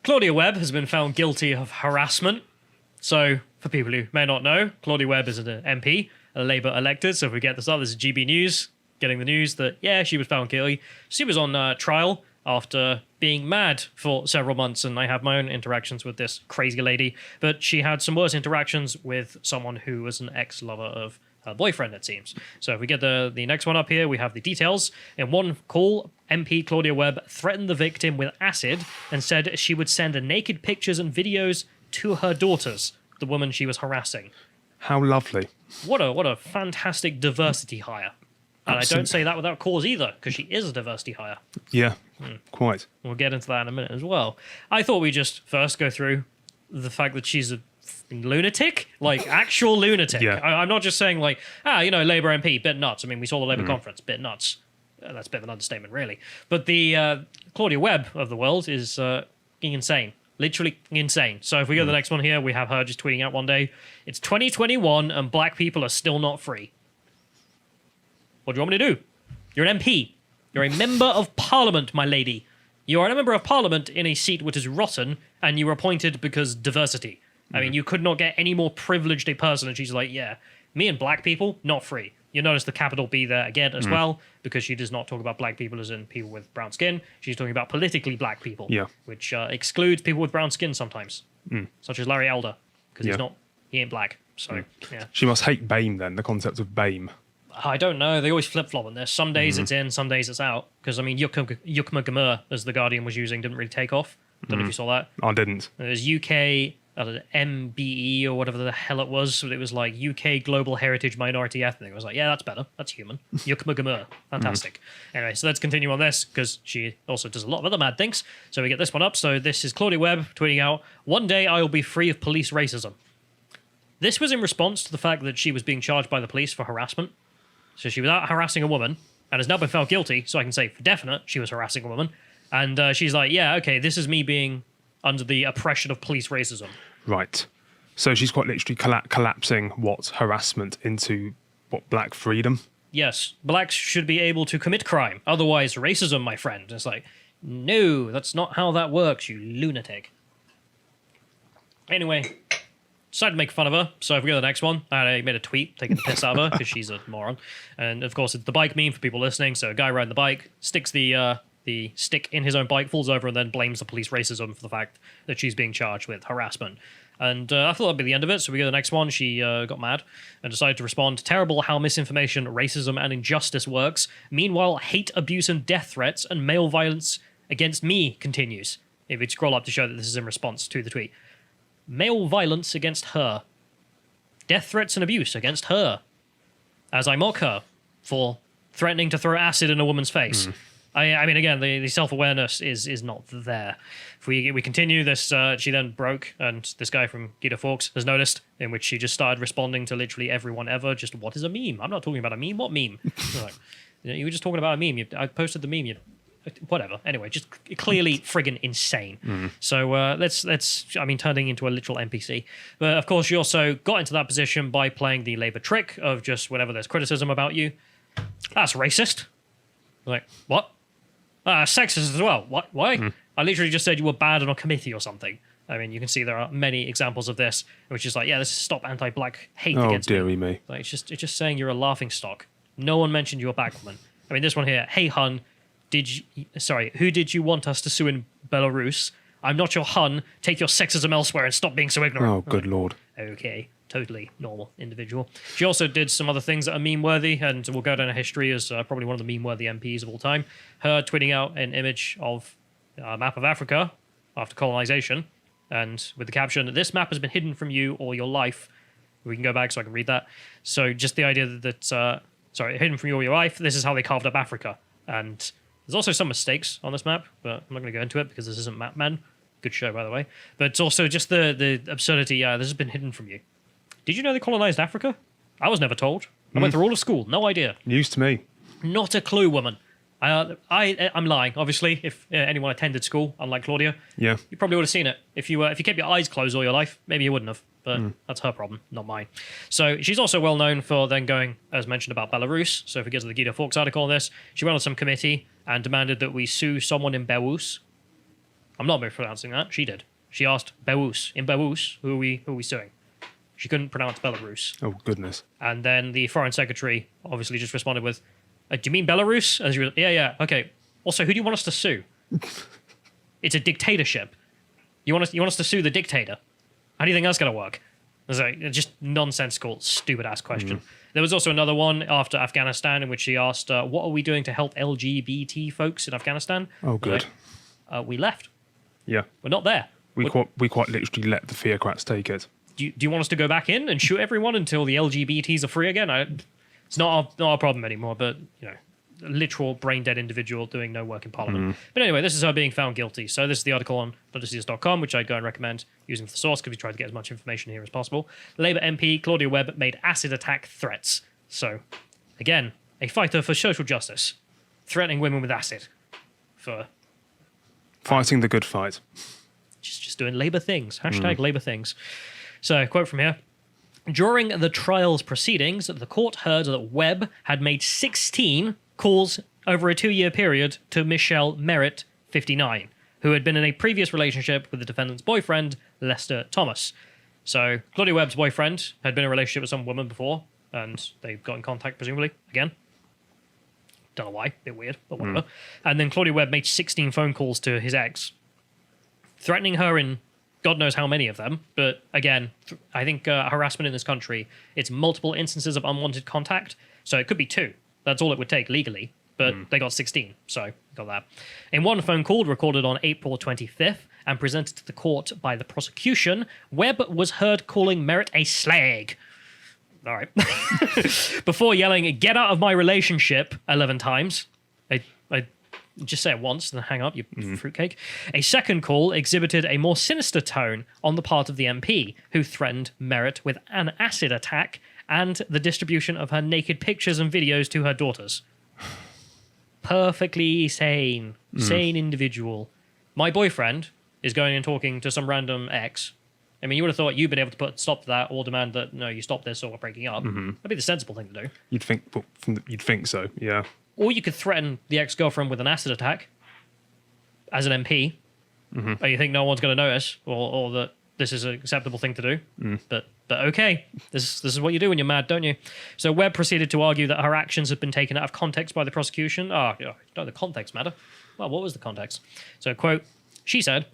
Claudia Webbe has been found guilty of harassment. So, for people who may not know, Claudia Webbe is an MP, a Labour elected. So if we get this up, this is GB News getting the news that, yeah, she was found guilty. She was on trial after being mad for several months, and I have my own interactions with this crazy lady. But she had some worse interactions with someone who was an ex-lover of her boyfriend, it seems. So if we get the next one up here, we have the details. In one call, MP Claudia Webbe threatened the victim with acid and said she would send naked pictures and videos to her daughters, the woman she was harassing. How lovely. What a fantastic diversity hire. And I don't say that without cause either, because she is a diversity hire. Yeah, quite. We'll get into that in a minute as well. I thought we'd just first go through the fact that she's a lunatic, like actual lunatic. Yeah. I'm not just saying like, Labour MP, bit nuts. I mean, we saw the Labour conference, bit nuts. That's a bit of an understatement, really. But the Claudia Webbe of the world is insane. Literally insane. So if we go to the next one here, we have her just tweeting out one day, it's 2021 and black people are still not free. What do you want me to do? You're an MP. You're a member of parliament, my lady. You are a member of parliament in a seat which is rotten, and you were appointed because diversity. I mean, you could not get any more privileged a person, and she's like, yeah, me and black people, not free. You notice the capital B there again as well, because she does not talk about black people as in people with brown skin. She's talking about politically black people, which excludes people with brown skin sometimes, such as Larry Elder, because he ain't black. So, yeah. She must hate BAME then, the concept of BAME. I don't know. They always flip-flop on this. Some days it's in, some days it's out. Because, I mean, Yukma Gamur, as The Guardian was using, didn't really take off. Don't know if you saw that. I didn't. There's UK, MBE or whatever the hell it was. It was like UK Global Heritage Minority Ethnic. I was like, yeah, that's better. That's human. Yukma Gamur. Fantastic. Anyway, so let's continue on this, because she also does a lot of other mad things. So we get this one up. So this is Claudia Webbe tweeting out, one day I will be free of police racism. This was in response to the fact that she was being charged by the police for harassment. So she was out harassing a woman and has now been found guilty, so I can say for definite she was harassing a woman. And she's like, yeah, okay, this is me being under the oppression of police racism. Right. So she's quite literally collapsing harassment into black freedom? Yes. Blacks should be able to commit crime. Otherwise, racism, my friend. It's like, no, that's not how that works, you lunatic. Anyway, decided to make fun of her, so if we go to the next one, I made a tweet taking the piss out of her because she's a moron. And of course, it's the bike meme for people listening. So a guy riding the bike sticks the stick in his own bike, falls over, and then blames the police racism for the fact that she's being charged with harassment. And I thought that'd be the end of it. So we go to the next one. She got mad and decided to respond, terrible how misinformation, racism, and injustice works. Meanwhile, hate, abuse, and death threats and male violence against me continues. If we scroll up to show that this is in response to the tweet. Male violence against her. Death threats and abuse against her. As I mock her for threatening to throw acid in a woman's face. I mean, again, the self-awareness is not there. If we continue this, she then broke, and this guy from Guido Fawkes has noticed, in which she just started responding to literally everyone ever. Just, what is a meme? I'm not talking about a meme. What meme? Like, you were just talking about a meme. I posted the meme. Whatever. Anyway, just clearly friggin' insane. So let's turning into a literal NPC. But of course, you also got into that position by playing the Labour trick of just whenever there's criticism about you, that's racist. Like, what? Sexist as well. What? Why? I literally just said you were bad on a committee or something. I mean, you can see there are many examples of this, which is like, yeah, this is stop anti-black hate against me. Oh, dearie me. Like, it's just saying you're a laughing stock. No one mentioned you're a black woman. I mean, this one here, hey, hun, who did you want us to sue in Belarus? I'm not your hun. Take your sexism elsewhere and stop being so ignorant. Oh, good lord. Okay, totally normal individual. She also did some other things that are meme-worthy, and will go down in history as probably one of the meme-worthy MPs of all time. Her tweeting out an image of a map of Africa after colonization, and with the caption, this map has been hidden from you all your life. We can go back so I can read that. So just the idea that, hidden from you all your life, this is how they carved up Africa. And there's also some mistakes on this map, but I'm not going to go into it because this isn't Map Man. Good show, by the way. But it's also just the absurdity, this has been hidden from you. Did you know they colonized Africa? I was never told. I went through all of school. No idea. News to me. Not a clue, woman. I'm lying, obviously. If anyone attended school, unlike Claudia, you probably would have seen it. If you kept your eyes closed all your life, maybe you wouldn't have. But that's her problem, not mine. So she's also well known for then going, as mentioned, about Belarus. So if we get to the Guido Fawkes article on this, she went on some committee and demanded that we sue someone in Belarus. I'm not mispronouncing that. She did. She asked Belarus. In Belarus, who are we suing? She couldn't pronounce Belarus. Oh, goodness. And then the foreign secretary obviously just responded with, do you mean Belarus? And she was, yeah, okay. Also, who do you want us to sue? It's a dictatorship. You want us to sue the dictator? How do you think that's going to work? It's like, just nonsensical, stupid-ass question. There was also another one after Afghanistan in which she asked, what are we doing to help LGBT folks in Afghanistan? Oh, good. We left. Yeah. We're not there. We quite literally let the theocrats take it. Do you want us to go back in and shoot everyone until the LGBTs are free again? It's not our problem anymore, but, a literal brain-dead individual doing no work in Parliament. But anyway, this is her being found guilty. So this is the article on lotus.com, which I'd go and recommend using for the source because we tried to get as much information here as possible. Labour MP Claudia Webbe made acid attack threats. So, again, a fighter for social justice, threatening women with acid for... Fighting the good fight. Just doing Labour things. Hashtag Labour things. So, quote from here. During the trial's proceedings, the court heard that Webb had made 16 calls over a 2-year period to Michelle Merritt, 59, who had been in a previous relationship with the defendant's boyfriend, Lester Thomas. So, Claudia Webb's boyfriend had been in a relationship with some woman before, and they got in contact, presumably, again. Don't know why, bit weird, but whatever. And then Claudia Webbe made 16 phone calls to his ex, threatening her in God knows how many of them. But again, I think harassment in this country, it's multiple instances of unwanted contact. So it could be 2. That's all it would take legally. But they got 16, so got that. In one phone call recorded on April 25th and presented to the court by the prosecution, Webb was heard calling Merritt a slag. All right. Before yelling, "Get out of my relationship," 11 times. I just say it once and then hang up, you fruitcake. A second call exhibited a more sinister tone on the part of the MP, who threatened Merritt with an acid attack and the distribution of her naked pictures and videos to her daughters. Perfectly sane individual. My boyfriend is going and talking to some random ex. I mean, you would have thought you'd been able to put stop to that or demand that, no, you stop this or we're breaking up. That'd be the sensible thing to do. You'd think so, yeah. Or you could threaten the ex-girlfriend with an acid attack as an MP. Or you think no one's going to notice or that this is an acceptable thing to do. But okay, this is what you do when you're mad, don't you? So Webb proceeded to argue that her actions had been taken out of context by the prosecution. Don't the context matter? Well, what was the context? So, quote, she said,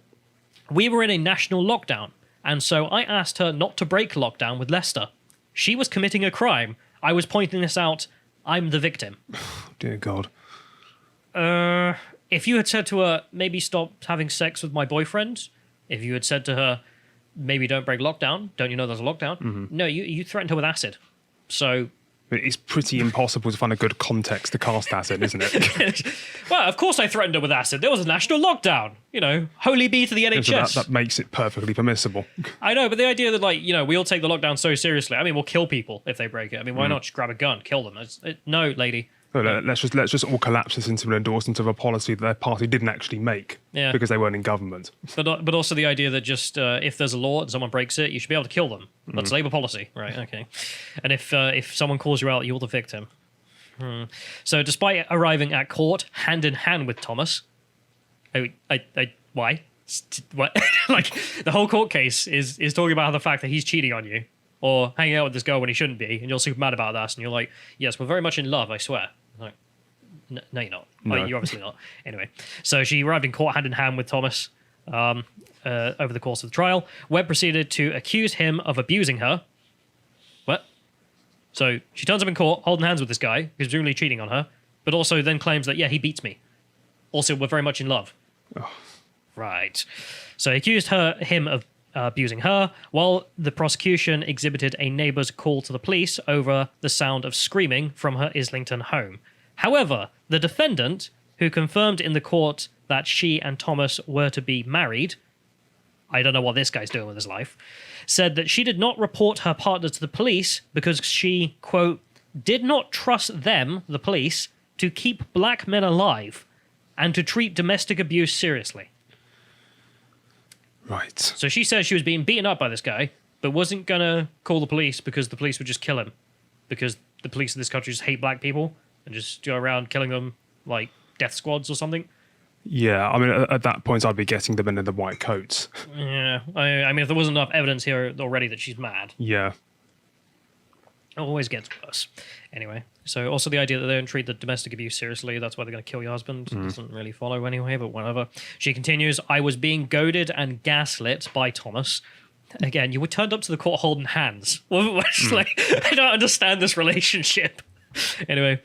"We were in a national lockdown, and so I asked her not to break lockdown with Lester. She was committing a crime. I was pointing this out. I'm the victim." Dear God. If you had said to her, maybe stop having sex with my boyfriend, if you had said to her, maybe don't break lockdown, don't you know there's a lockdown? No, you threatened her with acid. So... It's pretty impossible to find a good context to cast acid, isn't it? Well, of course I threatened her with acid. There was a national lockdown. Holy be to the NHS. So that makes it perfectly permissible. I know, but the idea that, we all take the lockdown so seriously. I mean, we'll kill people if they break it. I mean, why not just grab a gun, kill them? No, lady. So let's just all collapse this into an endorsement of a policy that their party didn't actually make because they weren't in government. But also the idea that just if there's a law and someone breaks it, you should be able to kill them. That's Labour policy, right? Okay. And if someone calls you out, you're the victim. So despite arriving at court hand in hand with Thomas, why? What? Like the whole court case is talking about the fact that he's cheating on you or hanging out with this girl when he shouldn't be, and you're super mad about that, and you're like, yes, we're very much in love, I swear. Like, no, you're not. No. You're obviously not. Anyway, so she arrived in court hand in hand with Thomas over the course of the trial. Webb proceeded to accuse him of abusing her. What? So she turns up in court holding hands with this guy who's presumably cheating on her, but also then claims that, yeah, he beats me. Also, we're very much in love. Oh. Right. So he accused him of abusing her, while the prosecution exhibited a neighbour's call to the police over the sound of screaming from her Islington home. However, the defendant, who confirmed in the court that she and Thomas were to be married, I don't know what this guy's doing with his life, said that she did not report her partner to the police because she, quote, did not trust them, the police, to keep black men alive and to treat domestic abuse seriously. Right. So she says she was being beaten up by this guy, but wasn't going to call the police because the police would just kill him. Because the police in this country just hate black people and just go around killing them like death squads or something. Yeah, I mean, at that point, I'd be getting them in the white coats. Yeah, I mean, if there wasn't enough evidence here already that she's mad, Yeah. it always gets worse. Anyway, so also the idea that they don't treat the domestic abuse seriously, that's why they're going to kill your husband, doesn't really follow anyway, but whatever. She continues, I was being goaded and gaslit by Thomas. Again, you were turned up to the court holding hands. Like, I don't understand this relationship. Anyway,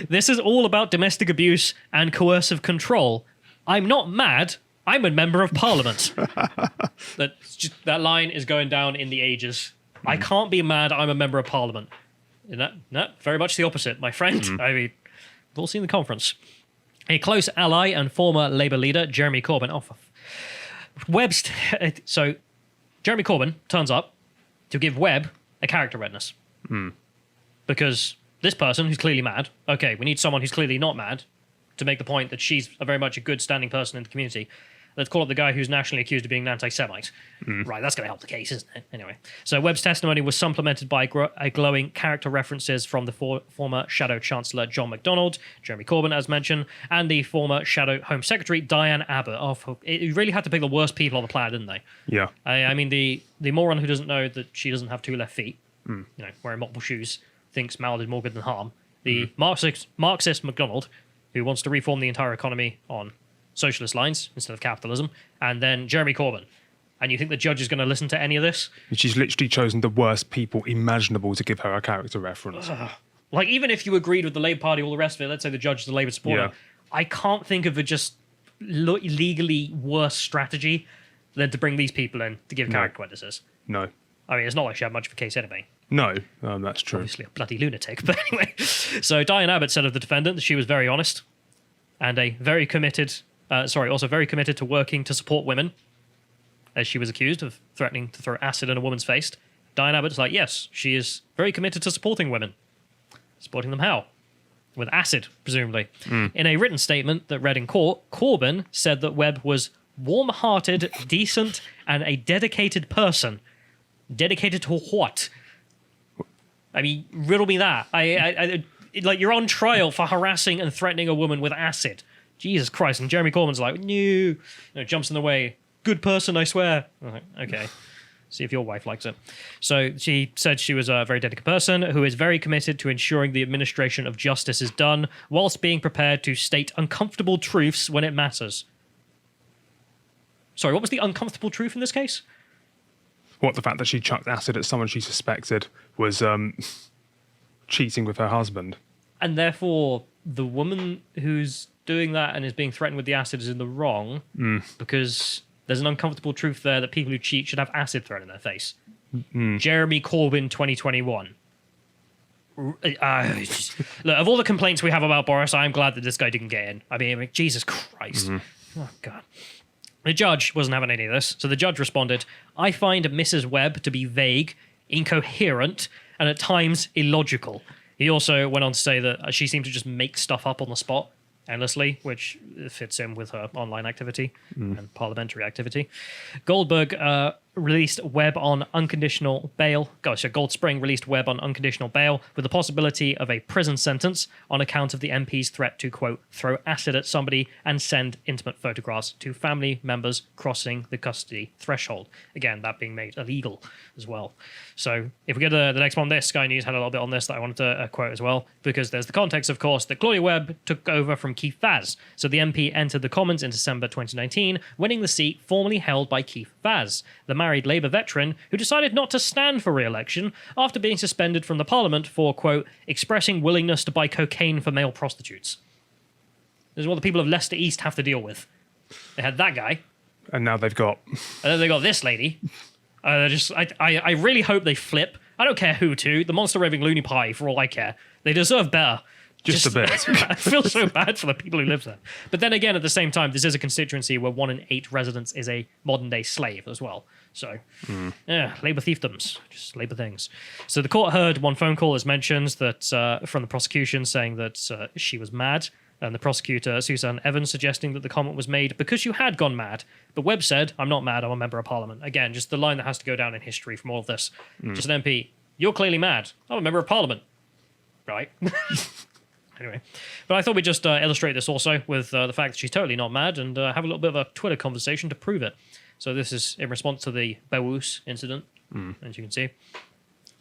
this is all about domestic abuse and coercive control. I'm not mad. I'm a member of parliament. That line is going down in the ages. I can't be mad. I'm a member of parliament. No, very much the opposite, my friend. I mean, we've all seen the conference. A close ally and former Labour leader, Jeremy Corbyn. So Jeremy Corbyn turns up to give Webb a character redness. Because this person who's clearly mad, okay, we need someone who's clearly not mad to make the point that she's very much a good standing person in the community. Let's call up the guy who's nationally accused of being an anti-Semite. Right, that's going to help the case, isn't it? Anyway, so Webb's testimony was supplemented by glowing character references from the former Shadow Chancellor John MacDonald, Jeremy Corbyn, as mentioned, and the former Shadow Home Secretary Diane Abbott. It really had to pick the worst people on the planet, didn't they? Yeah. I mean, the moron who doesn't know that she doesn't have two left feet, wearing multiple shoes, thinks Mal did more good than harm. The Marxist MacDonald, who wants to reform the entire economy on socialist lines instead of capitalism, and then Jeremy Corbyn. And you think the judge is going to listen to any of this? She's literally chosen the worst people imaginable to give her a character reference. Like, even if you agreed with the Labour Party, all the rest of it, let's say the judge is a Labour supporter, I can't think of a just legally worse strategy than to bring these people in to give character witnesses. No. I mean, it's not like she had much of a case anyway. No, that's true. Obviously a bloody lunatic, but anyway. So Diane Abbott said of the defendant that she was very honest and very committed to working to support women, as she was accused of threatening to throw acid in a woman's face. Diane Abbott's like, yes, she is very committed to supporting women. Supporting them how? With acid, presumably. In a written statement that read in court, Corbyn said that Webb was warm-hearted, decent, and a dedicated person. Dedicated to what? I mean, riddle me that. Like, you're on trial for harassing and threatening a woman with acid. Jesus Christ. And Jeremy Corbyn's like, no, jumps in the way. Good person, I swear. I'm like, okay. See if your wife likes it. So she said she was a very dedicated person who is very committed to ensuring the administration of justice is done whilst being prepared to state uncomfortable truths when it matters. Sorry, what was the uncomfortable truth in this case? What, the fact that she chucked acid at someone she suspected was cheating with her husband. And therefore, the woman who's doing that and is being threatened with the acid is in the wrong because there's an uncomfortable truth there that people who cheat should have acid thrown in their face. Jeremy Corbyn 2021. Look, of all the complaints we have about Boris, I'm glad that this guy didn't get in. I mean, Jesus Christ. Oh, God. The judge wasn't having any of this, so the judge responded, I find Mrs. Webb to be vague, incoherent, and at times illogical. He also went on to say that she seemed to just make stuff up on the spot endlessly, which fits in with her online activity and parliamentary activity. Goldberg released Webb on unconditional bail. Gold Spring released Webb on unconditional bail with the possibility of a prison sentence on account of the MP's threat to, quote, throw acid at somebody and send intimate photographs to family members crossing the custody threshold. Again, that being made illegal as well. So if we go to the next one, Sky News had a little bit on this that I wanted to quote as well, because there's the context, of course, that Claudia Webbe took over from Keith Vaz. So the MP entered the Commons in December 2019, winning the seat formerly held by Keith Vaz, the married Labour veteran who decided not to stand for re-election after being suspended from the Parliament for, quote, expressing willingness to buy cocaine for male prostitutes. This is what the people of Leicester East have to deal with. They had that guy. And now they've got... And then they got this lady. I really hope they flip. I don't care who to. The monster raving loony pie, for all I care. They deserve better. Just a bit. I feel so bad for the people who live there. But then again, at the same time, this is a constituency where 1 in 8 residents is a modern-day slave as well. So, yeah, Labour fiefdoms, just Labour things. So the court heard one phone call, as mentioned, that from the prosecution saying that she was mad, and the prosecutor, Susan Evans, suggesting that the comment was made because you had gone mad. But Webb said, I'm not mad, I'm a member of Parliament. Again, just the line that has to go down in history from all of this. Just an MP, you're clearly mad. I'm a member of Parliament. Right? Anyway, but I thought we'd just illustrate this also with the fact that she's totally not mad and have a little bit of a Twitter conversation to prove it. So this is in response to the Belarus incident, as you can see.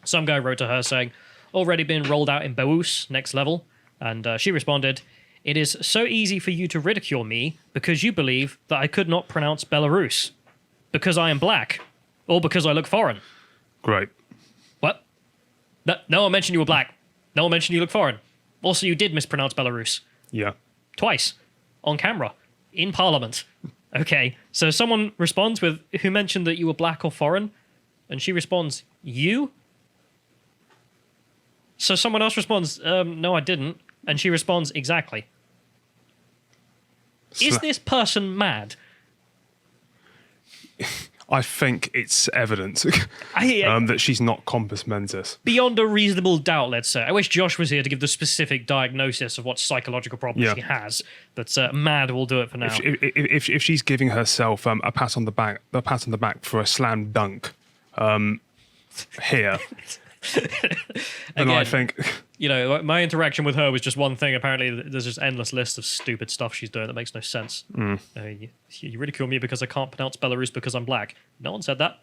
Some guy wrote to her saying, already been rolled out in Belarus, next level. And she responded, it is so easy for you to ridicule me because you believe that I could not pronounce Belarus because I am black or because I look foreign. Great. What? No one mentioned you were black. No one mentioned you look foreign. Also, you did mispronounce Belarus. Yeah. Twice. On camera. In Parliament. Okay, so someone responds with, who mentioned that you were black or foreign? And she responds, you? So someone else responds, no, I didn't. And she responds, exactly. Is this person mad? I think it's evident that she's not compos mentis. Beyond a reasonable doubt, let's say. I wish Josh was here to give the specific diagnosis of what psychological problem she has. But mad will do it for now. If she's giving herself a pat on the back for a slam dunk here, then I think... You know, my interaction with her was just one thing. Apparently, there's just endless list of stupid stuff she's doing that makes no sense. You ridicule me because I can't pronounce Belarus because I'm black. No one said that.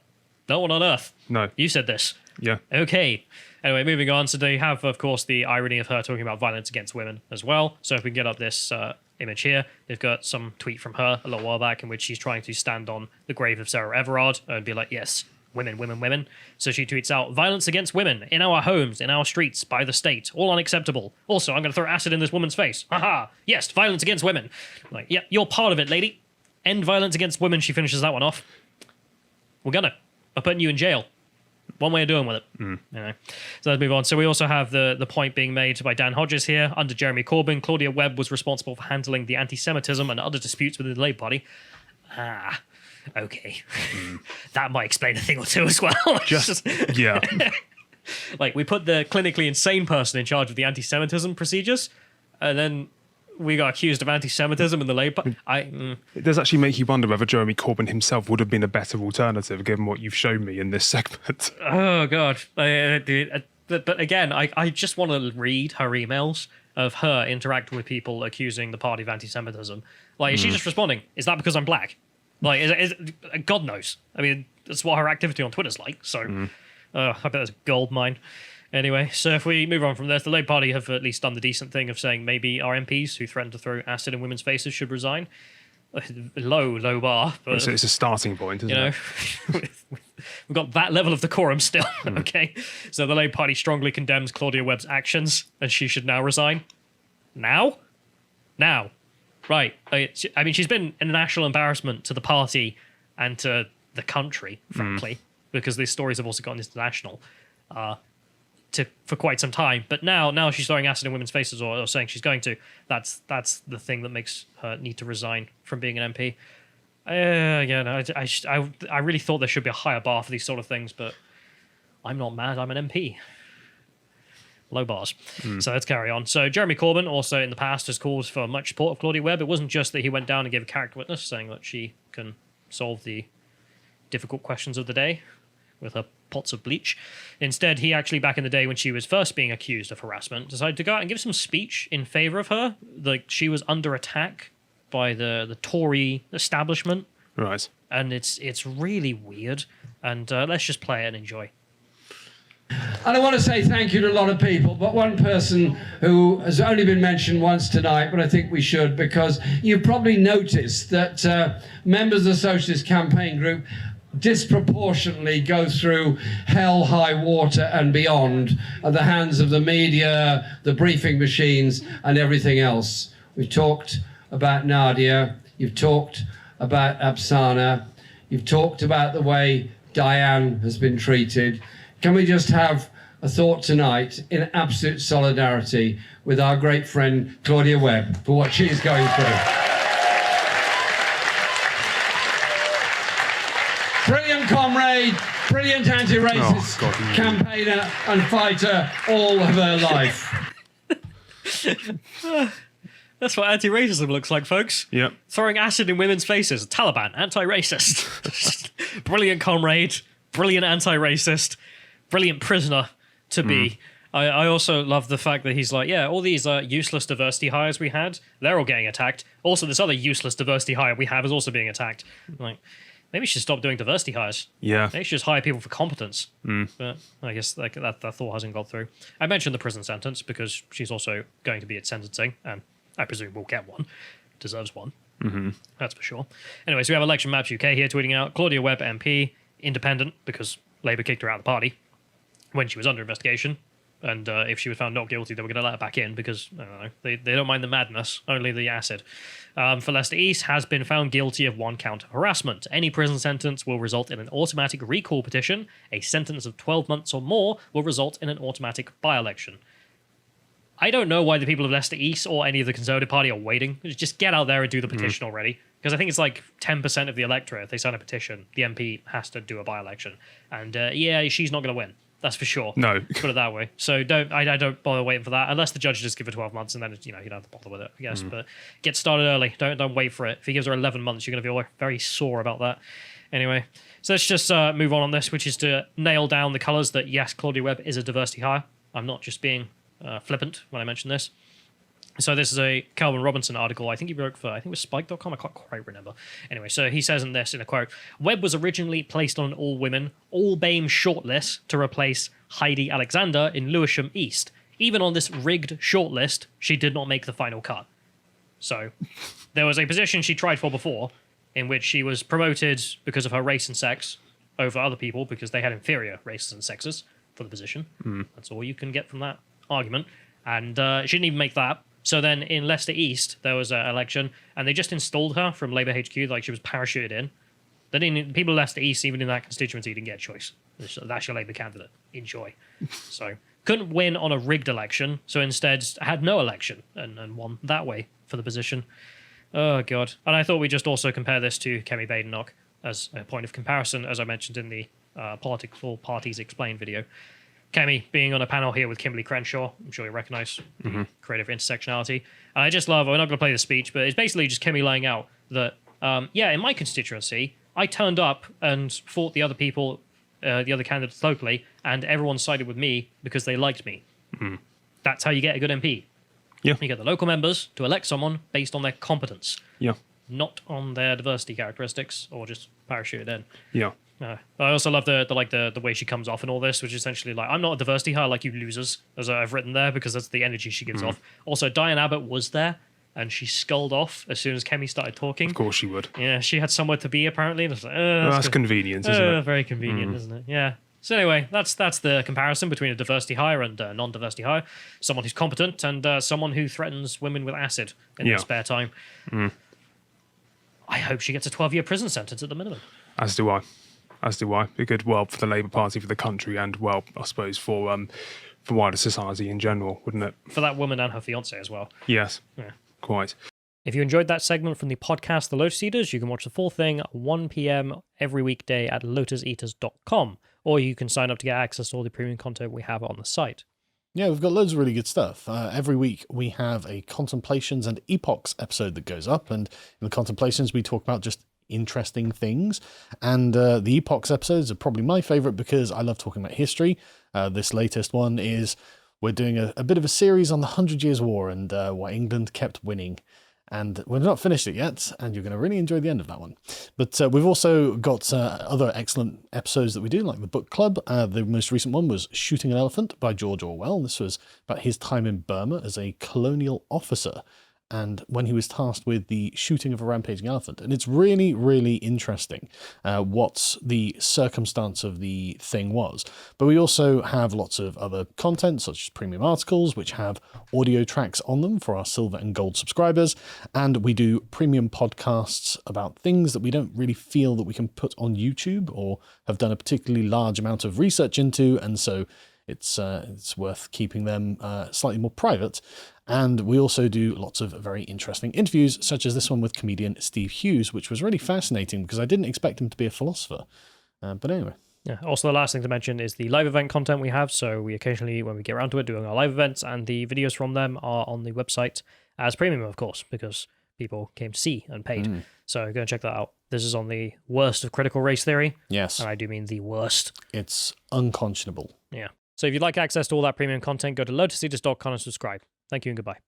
No one on earth. No. You said this. Yeah. Okay. Anyway, moving on. So they have, of course, the irony of her talking about violence against women as well. So if we can get up this image here, they've got some tweet from her a little while back in which she's trying to stand on the grave of Sarah Everard and be like, yes, women, women, women. So she tweets out, violence against women in our homes, in our streets, by the state, all unacceptable. Also, I'm going to throw acid in this woman's face. Haha, yes, violence against women. Like, yeah, you're part of it, lady. End violence against women, she finishes that one off. We're gonna. I'm putting you in jail. One way of doing with it. Anyway, so let's move on. So we also have the point being made by Dan Hodges here. Under Jeremy Corbyn, Claudia Webbe was responsible for handling the anti-Semitism and other disputes within the Labour Party. Okay. That might explain a thing or two as well. Yeah. Like, we put the clinically insane person in charge of the anti-Semitism procedures, and then we got accused of anti-Semitism in the Labour. It does actually make you wonder whether Jeremy Corbyn himself would have been a better alternative, given what you've shown me in this segment. Oh, God. But again, I just want to read her emails of her interacting with people accusing the party of anti-Semitism. Like, is she just responding, is that because I'm black? Like, God knows. I mean, that's what her activity on Twitter's like. So, I bet there's a gold mine. Anyway, so if we move on from this, the Labour Party have at least done the decent thing of saying maybe our MPs who threatened to throw acid in women's faces should resign. Low bar. But, it's a starting point, isn't it? We've got that level of decorum still. Okay. So the Labour Party strongly condemns Claudia Webbe's actions and she should now resign. Now? Right. I mean, she's been a national embarrassment to the party and to the country, frankly, because these stories have also gone international for quite some time. But now she's throwing acid in women's faces or saying she's going to. That's the thing that makes her need to resign from being an MP. I really thought there should be a higher bar for these sort of things, but I'm not mad. I'm an MP. Low bars. So let's carry on. So Jeremy Corbyn also in the past has called for much support of Claudia Webbe. It wasn't just that he went down and gave a character witness saying that she can solve the difficult questions of the day with her pots of bleach. Instead, he actually, back in the day when she was first being accused of harassment, decided to go out and give some speech in favour of her. Like, she was under attack by the Tory establishment. Right. And it's really weird. And let's just play it and enjoy. And I want to say thank you to a lot of people, but one person who has only been mentioned once tonight, but I think we should, because you've probably noticed that members of the Socialist Campaign Group disproportionately go through hell, high water and beyond at the hands of the media, the briefing machines and everything else. We've talked about Nadia, you've talked about Absana, you've talked about the way Diane has been treated. Can we just have a thought tonight in absolute solidarity with our great friend Claudia Webbe for what she's going through? Brilliant comrade, brilliant anti-racist campaigner and fighter all of her life. That's what anti-racism looks like, folks. Yep. Throwing acid in women's faces. Taliban, anti-racist. Brilliant comrade, brilliant anti-racist, brilliant prisoner to be. I also love the fact that he's like, yeah, all these useless diversity hires we had, they're all getting attacked. Also, this other useless diversity hire we have is also being attacked. Like, maybe we should stop doing diversity hires. Yeah. Maybe we should just hire people for competence. But I guess that thought hasn't got through. I mentioned the prison sentence because she's also going to be at sentencing, and I presume will get one. Deserves one. That's for sure. Anyway, so we have Election Maps UK here tweeting out, Claudia Webbe MP, independent, because Labour kicked her out of the party when she was under investigation. And if she was found not guilty, they were going to let her back in because, I don't know, they don't mind the madness, only the acid. For Leicester East, has been found guilty of 1 count of harassment. Any prison sentence will result in an automatic recall petition. A sentence of 12 months or more will result in an automatic by-election. I don't know why the people of Leicester East or any of the Conservative Party are waiting. Just get out there and do the petition already. Because I think it's like 10% of the electorate, if they sign a petition, the MP has to do a by-election. And yeah, she's not going to win. That's for sure. No. Put it that way. So I don't bother waiting for that unless the judge just give her 12 months and then you don't have to bother with it, I guess. But get started early. Don't wait for it. If he gives her 11 months, you're going to be very sore about that. Anyway, so let's just move on this, which is to nail down the colours that yes, Claudia Webbe is a diversity hire. I'm not just being flippant when I mention this. So this is a Calvin Robinson article. I think he wrote for, I think it was Spike.com. I can't quite remember. Anyway, so he says in a quote, Webbe was originally placed on an all-women, all-BAME shortlist to replace Heidi Alexander in Lewisham East. Even on this rigged shortlist, she did not make the final cut. So there was a position she tried for before in which she was promoted because of her race and sex over other people because they had inferior races and sexes for the position. That's all you can get from that argument. And she didn't even make that. So then in Leicester East, there was an election, and they just installed her from Labour HQ, like she was parachuted in. They didn't, people of Leicester East, even in that constituency, didn't get a choice. That's your Labour candidate. Enjoy. So couldn't win on a rigged election, so instead had no election and won that way for the position. Oh, God. And I thought we'd just also compare this to Kemi Badenoch as a point of comparison, as I mentioned in the Political Parties Explained video. Kemi being on a panel here with Kimberly Crenshaw, I'm sure you recognise the creative intersectionality. And I just love, we're not going to play the speech, but it's basically just Kemi laying out that, in my constituency, I turned up and fought the other people, the other candidates locally, and everyone sided with me because they liked me. That's how you get a good MP. Yeah. You get the local members to elect someone based on their competence. Yeah. Not on their diversity characteristics or just parachuted in. Yeah. I also love the way she comes off and all this, which is essentially like, I'm not a diversity hire like you losers, as I've written there, because that's the energy she gives off. Also, Diane Abbott was there, and she sculled off as soon as Kemi started talking. Of course she would. Yeah, she had somewhere to be, apparently. And I was like, that's convenient, isn't it? Very convenient, isn't it? Yeah. So anyway, that's the comparison between a diversity hire and a non-diversity hire. Someone who's competent and someone who threatens women with acid in their spare time. I hope she gets a 12-year prison sentence at the minimum. As do I. Be good, well, for the Labour Party, for the country, and, well, I suppose for wider society in general, wouldn't it? For that woman and her fiancé as well. Yes, Yeah. Quite. If you enjoyed that segment from the podcast The Lotus Eaters, you can watch the full thing at 1 p.m. every weekday at lotuseaters.com, or you can sign up to get access to all the premium content we have on the site. Yeah, we've got loads of really good stuff. Every week we have a Contemplations and Epochs episode that goes up, and in the Contemplations we talk about just interesting things, and the Epochs episodes are probably my favourite because I love talking about history. This latest one is we're doing a bit of a series on the 100 Years' War and why England kept winning. And we've not finished it yet, and you're going to really enjoy the end of that one. But we've also got other excellent episodes that we do, like the book club. The most recent one was Shooting an Elephant by George Orwell. This was about his time in Burma as a colonial officer, and when he was tasked with the shooting of a rampaging elephant. And it's really, really interesting what the circumstance of the thing was. But we also have lots of other content, such as premium articles, which have audio tracks on them for our silver and gold subscribers. And we do premium podcasts about things that we don't really feel that we can put on YouTube or have done a particularly large amount of research into. And so it's worth keeping them slightly more private. And we also do lots of very interesting interviews, such as this one with comedian Steve Hughes, which was really fascinating because I didn't expect him to be a philosopher. But anyway. Yeah. Also, the last thing to mention is the live event content we have. So we occasionally, when we get around to it, doing our live events, and the videos from them are on the website as premium, of course, because people came to see and paid. So go and check that out. This is on the worst of critical race theory. Yes. And I do mean the worst. It's unconscionable. Yeah. So if you'd like access to all that premium content, go to lotuseaters.com and subscribe. Thank you and goodbye.